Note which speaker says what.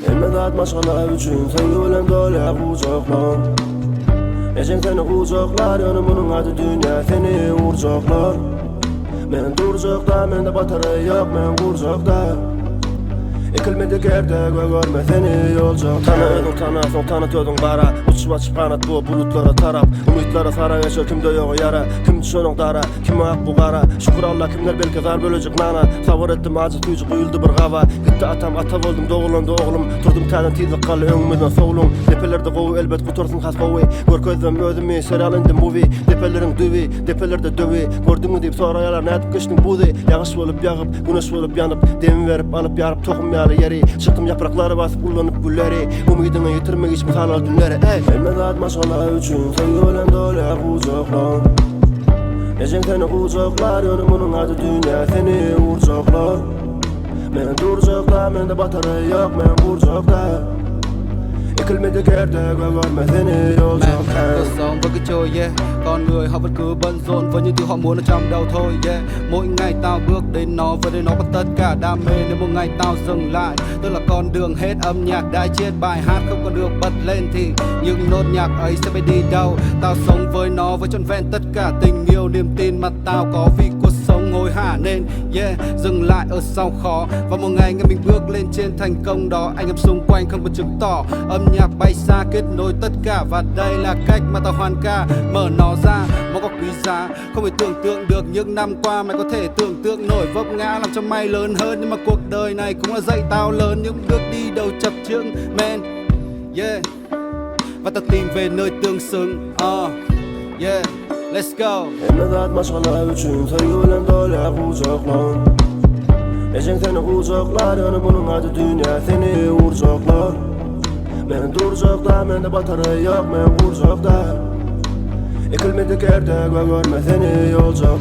Speaker 1: Elmeden başkalar üçün sevgilen böyle kucaklar. Ecen seni kucaklar, yanımının adı dünya seni vuracaklar. Men duracakta, mende batarya yok, men vuracakta. Ekilmedi gerdek ve görme seni yolcak. Tanıdın tanasın, tanıtıyordun bara. Uçup açıp kanat bu bulutlara tarap. Umutlara sara yaşa, kimde yok yara. Kim düşönün dara, kim ak bu kara. Şükür Allah kimler belki zar bölecek nana. Sabır ettim acı tüycü kuyuldu bir gava. Gitti atam ata oldum, doğulandı oğlum. Turdum talen tizlik kallı öngümüzden soğulum. Depelerde kovu elbet kutursun has kovu. Görközüm özümü serial indim movie. Depelerin düvi, depelerde dövi. Gördüğümü deyip sorayalar ne edip kıştın buzi. Yağış olup yağıp, güneş olup yanıp. Demin verip alıp yarıp tohum yeri. Çıktım yaprakları basıp kullanıp gülleri. Umidini yitirmek hiç misal al dünleri. Elmeden başkalar üçün sevgilen dolu kucaklar. Ecen seni kucaklar, yanımının adı dünya seni vuracaklar. Men duracaklar, mende batarya yok, men vuracaklar. Ekilmedi gerdek ve görme seni yolcak.
Speaker 2: Cuộc sống với cái trôi yeah. Con người họ vẫn cứ bận rộn với những thứ họ muốn ở trong đầu thôi yeah. Mỗi ngày tao bước đến nó với đến nó có tất cả đam mê. Nếu một ngày tao dừng lại, tức là con đường hết âm nhạc đã chết, bài hát không còn được bật lên thì những nốt nhạc ấy sẽ phải đi đâu. Tao sống với nó với trọn vẹn tất cả tình yêu niềm tin mà tao có vì cuộc sống ngồi hả nên yeah. Dừng lại ở sau khó và một ngày mình bước lên trên thành công đó. Anh em xung quanh không có chứng tỏ âm nhạc bay xa kết nối tất cả và đây là cách mà tao hoàn ca mở nó ra. Nó có quý giá không thể tưởng tượng được những năm qua mày có thể tưởng tượng nổi vấp ngã làm cho mày lớn hơn, nhưng mà cuộc đời này cũng là dạy tao lớn những bước đi đầu chập chững man yeah. Và tao tìm về nơi tương xứng yeah. Let's go.
Speaker 1: Elmeden başkalar üçün sevgilen dolu kucaklar. Ecen seni kucaklar, yanımının adı dünya seni vuracaklar. Men duracakta, mende batarya yok, men vuracakta. Ekilmedi gerdek ve görme seni yolcak.